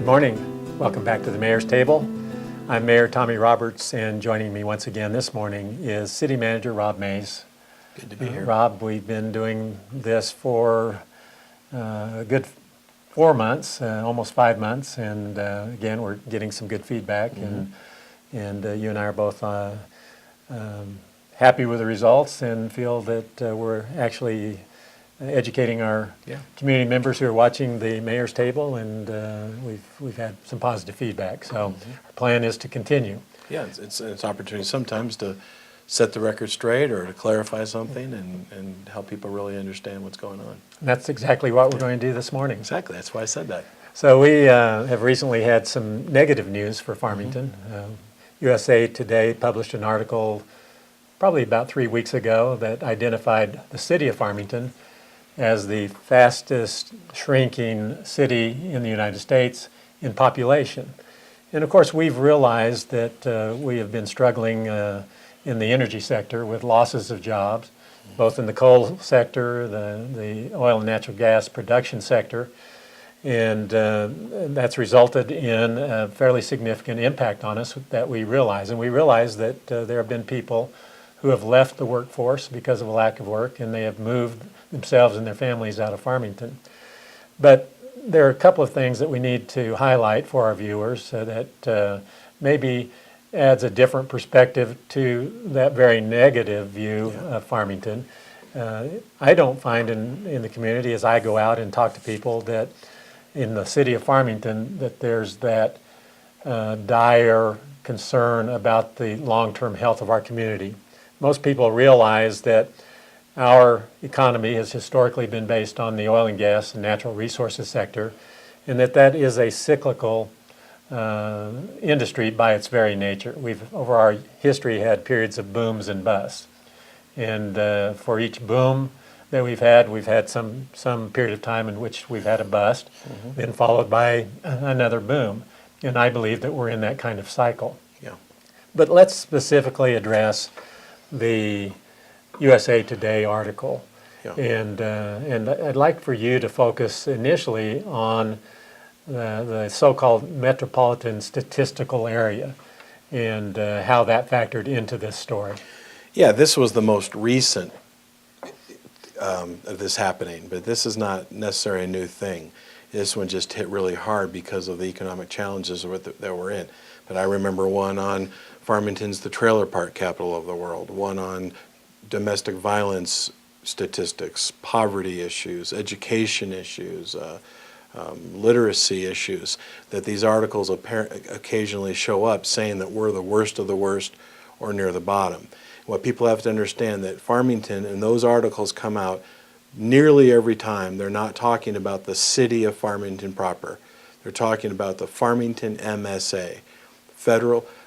Good morning. Welcome back to the Mayor's Table. I'm Mayor Tommy Roberts, and joining me once again this morning is City Manager Rob Mays. Good to be here. Rob, we've been doing this for a good 4 months, almost 5 months, and again, we're getting some good feedback, and you and I are both happy with the results and feel that we're actually educating our community members who are watching the Mayor's Table, and we've had some positive feedback. So our plan is to continue. Yeah, it's an opportunity sometimes to set the record straight or to clarify something and help people really understand what's going on. And that's exactly what we're going to do this morning. Exactly, that's why I said that. So we have recently had some negative news for Farmington. USA Today published an article probably about 3 weeks ago that identified the city of Farmington as the fastest shrinking city in the United States in population. And of course, we've realized that we have been struggling in the energy sector with losses of jobs, both in the coal sector, the oil and natural gas production sector, and that's resulted in a fairly significant impact on us that we realize. And we realize that there have been people who have left the workforce because of a lack of work, and they have moved themselves and their families out of Farmington. But there are a couple of things that we need to highlight for our viewers that maybe adds a different perspective to that very negative view of Farmington. I don't find in the community, as I go out and talk to people, that in the city of Farmington that there's that dire concern about the long-term health of our community. Most people realize that our economy has historically been based on the oil and gas and natural resources sector, and that is a cyclical industry by its very nature. We've, over our history, had periods of booms and busts. And for each boom that we've had some period of time in which we've had a bust, then followed by another boom. And I believe that we're in that kind of cycle. Yeah. But let's specifically address the USA Today article. Yeah. And I'd like for you to focus initially on the so-called Metropolitan Statistical area and how that factored into this story. Yeah, this was the most recent of this happening, but this is not necessarily a new thing. This one just hit really hard because of the economic challenges that we're in. But I remember one on Farmington's the trailer park capital of the world, one on domestic violence statistics, poverty issues, education issues, literacy issues, that these articles occasionally show up saying that we're the worst of the worst or near the bottom. What people have to understand that Farmington, and those articles come out nearly every time, they're not talking about the city of Farmington proper. They're talking about the Farmington MSA,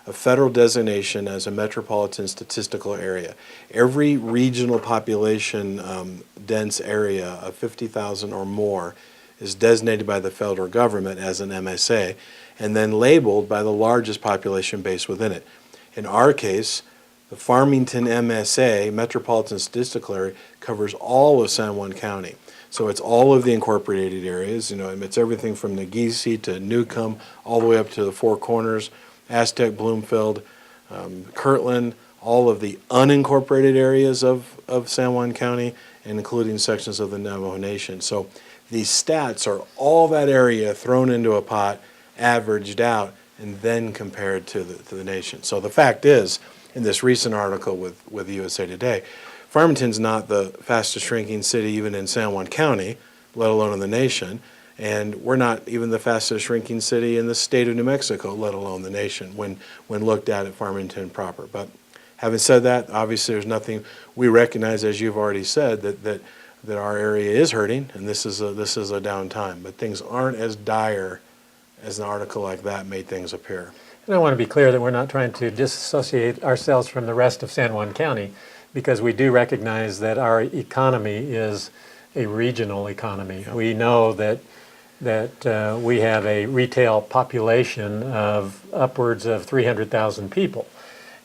a federal designation as a metropolitan statistical area. Every regional population dense area of 50,000 or more is designated by the federal government as an MSA and then labeled by the largest population base within it. In our case, the Farmington MSA, Metropolitan Statistical Area, covers all of San Juan County. So it's all of the incorporated areas. You know, it's everything from Nageese to Newcomb, all the way up to the Four Corners, Aztec, Bloomfield, Kirtland, all of the unincorporated areas of San Juan County, and including sections of the Navajo Nation. So these stats are all that area thrown into a pot, averaged out, and then compared to the nation. So the fact is, in this recent article with USA Today, Farmington's not the fastest shrinking city even in San Juan County, let alone in the nation, and we're not even the fastest shrinking city in the state of New Mexico, let alone the nation, when looked at Farmington proper. But having said that, obviously there's nothing we recognize, as you've already said, that our area is hurting, and this is a down time. But things aren't as dire as an article like that made things appear. And I want to be clear that we're not trying to disassociate ourselves from the rest of San Juan County, because we do recognize that our economy is a regional economy. Yeah. We know that we have a retail population of upwards of 300,000 people.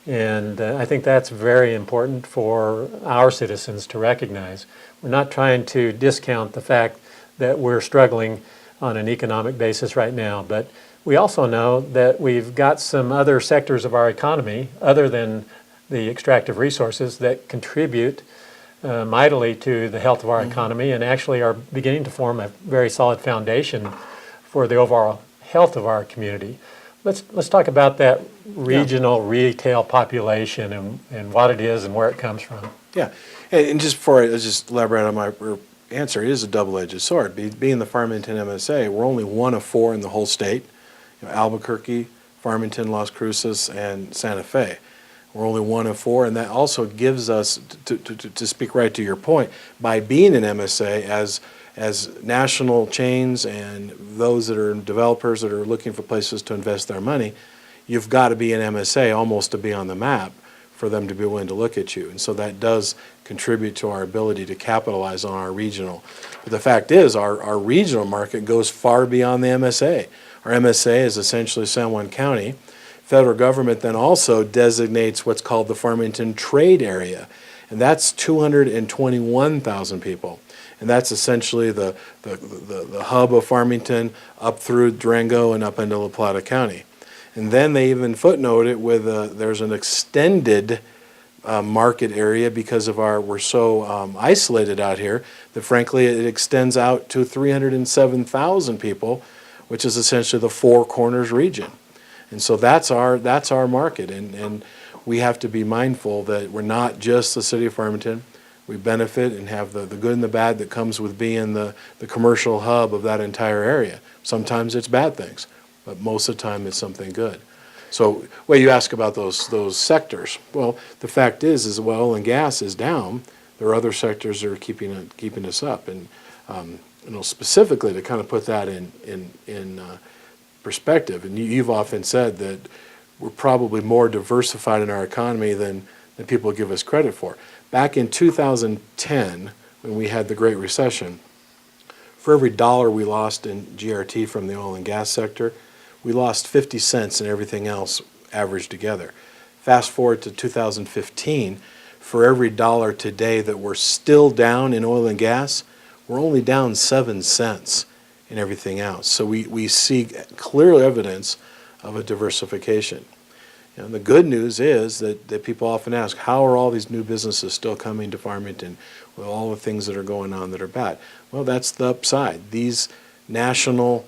And I think that's very important for our citizens to recognize. We're not trying to discount the fact that we're struggling on an economic basis right now. But we also know that we've got some other sectors of our economy, other than the extractive resources, that contribute mightily to the health of our economy and actually are beginning to form a very solid foundation for the overall health of our community. Let's talk about that regional retail population and what it is and where it comes from. Yeah, and just before I just elaborate on my answer, it is a double-edged sword. Being the Farmington MSA, we're only one of 4 in the whole state. Albuquerque, Farmington, Las Cruces, and Santa Fe. We're only one of 4, and that also gives us, to speak right to your point, by being an MSA as national chains and those that are developers that are looking for places to invest their money, you've got to be an MSA almost to be on the map for them to be willing to look at you. And so that does contribute to our ability to capitalize on our regional. But the fact is, our regional market goes far beyond the MSA. Our MSA is essentially San Juan County. Federal government then also designates what's called the Farmington Trade Area, and that's 221,000 people. And that's essentially the hub of Farmington up through Durango and up into La Plata County. And then they even footnote it with there's an extended market area because of we're so isolated out here that frankly it extends out to 307,000 people, which is essentially the Four Corners region. And so that's our market, and we have to be mindful that we're not just the city of Farmington. We benefit and have the good and the bad that comes with being the commercial hub of that entire area. Sometimes it's bad things, but most of the time it's something good. So, well, you ask about those sectors. Well, the fact is oil and gas is down. There are other sectors that are keeping us up, and specifically to kind of put that in perspective. And you've often said that we're probably more diversified in our economy than people give us credit for. Back in 2010, when we had the Great Recession, for every dollar we lost in GRT from the oil and gas sector, we lost 50 cents in everything else averaged together. Fast forward to 2015, for every dollar today that we're still down in oil and gas, we're only down 7 cents in everything else. So we see clear evidence of a diversification. And the good news is that people often ask, how are all these new businesses still coming to Farmington with all the things that are going on that are bad? Well, that's the upside. These national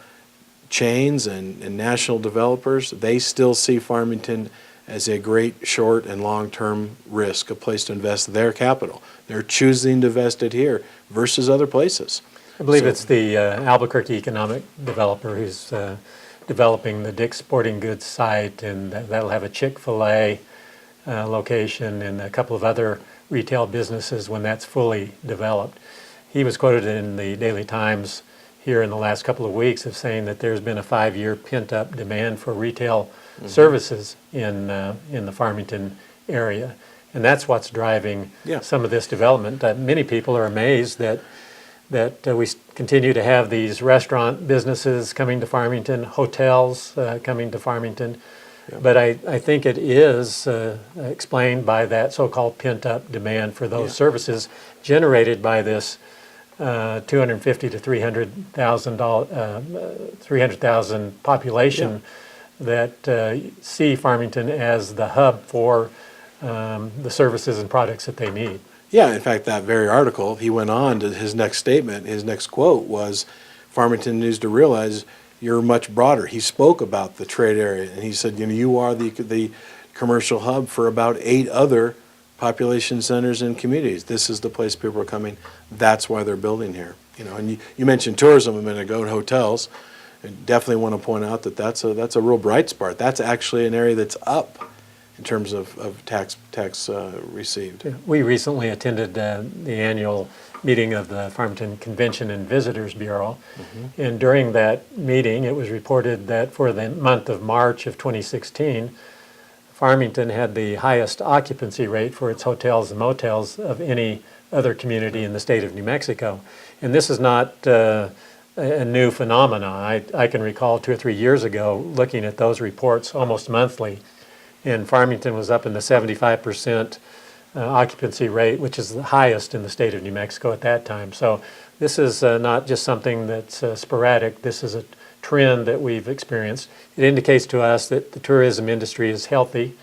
chains and national developers, they still see Farmington as a great short and long-term risk, a place to invest their capital. They're choosing to invest it here versus other places. I believe it's the Albuquerque economic developer who's developing the Dick's Sporting Goods site, and that'll have a Chick-fil-A location and a couple of other retail businesses when that's fully developed. He was quoted in the Daily Times here in the last couple of weeks of saying that there's been a 5-year pent-up demand for retail services in the Farmington area, and that's what's driving some of this development. Many people are amazed that we continue to have these restaurant businesses coming to Farmington, hotels coming to Farmington. Yeah. But I think it is explained by that so-called pent-up demand for those services generated by this 250 to 300,000 population that see Farmington as the hub for the services and products that they need. Yeah, in fact, that very article, he went on to his next statement, his next quote was, Farmington needs to realize you're much broader. He spoke about the trade area, and he said, you are the commercial hub for about 8 other population centers and communities. This is the place people are coming. That's why they're building here. And you mentioned tourism a minute ago and hotels. I definitely want to point out that that's a real bright spot. That's actually an area that's up in terms of tax received. We recently attended the annual meeting of the Farmington Convention and Visitors Bureau, and during that meeting it was reported that for the month of March of 2016, Farmington had the highest occupancy rate for its hotels and motels of any other community in the state of New Mexico. And this is not a new phenomenon. I can recall 2 or 3 years ago looking at those reports almost monthly, and Farmington was up in the 75% occupancy rate, which is the highest in the state of New Mexico at that time. So this is not just something that's sporadic. This is a trend that we've experienced. It indicates to us that the tourism industry is healthy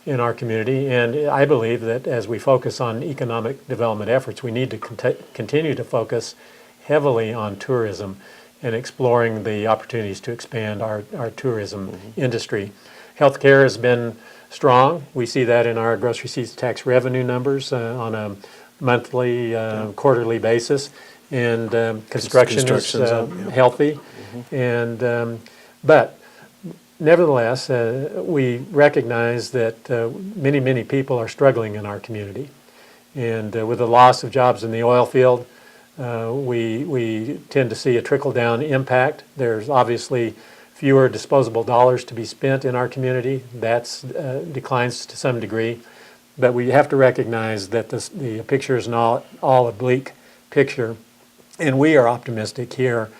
in our community, and I believe that as we focus on economic development efforts, we need to continue to focus heavily on tourism and exploring the opportunities to expand our tourism industry. Healthcare has been strong. We see that in our gross receipts tax revenue numbers on a monthly, quarterly basis, and construction is healthy. And but nevertheless, we recognize that many people are struggling in our community, and with the loss of jobs in the oil field, we tend to see a trickle-down impact. There's obviously fewer disposable dollars to be spent in our community. That declines to some degree, but we have to recognize that the picture is not all a bleak picture, and we are optimistic here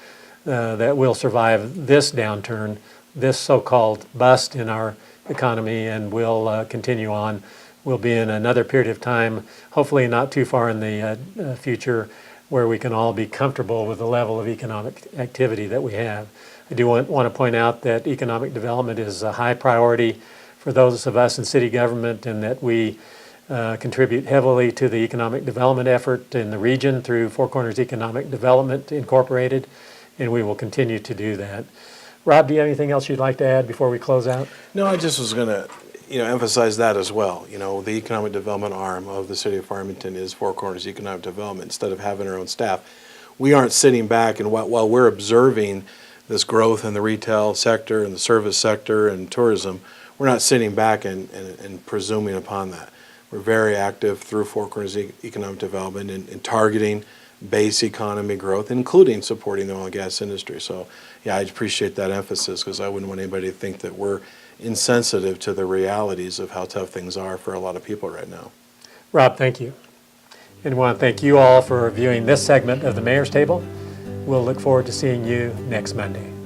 that we'll survive this downturn, this so-called bust in our economy, and we'll continue on. We'll be in another period of time, hopefully not too far in the future, where we can all be comfortable with the level of economic activity that we have. I do want to point out that economic development is a high priority for those of us in city government, and that we contribute heavily to the economic development effort in the region through Four Corners Economic Development Incorporated, and we will continue to do that. Rob, do you have anything else you'd like to add before we close out? No, I just was going to emphasize that as well. The economic development arm of the city of Farmington is Four Corners Economic Development. Instead of having our own staff, we aren't sitting back and while we're observing this growth in the retail sector and the service sector and tourism, we're not sitting back and presuming upon that. We're very active through Four Corners Economic Development in targeting base economy growth, including supporting the oil and gas industry. So, yeah, I appreciate that emphasis, because I wouldn't want anybody to think that we're insensitive to the realities of how tough things are for a lot of people right now. Rob, thank you. And I want to thank you all for viewing this segment of the Mayor's Table. We'll look forward to seeing you next Monday.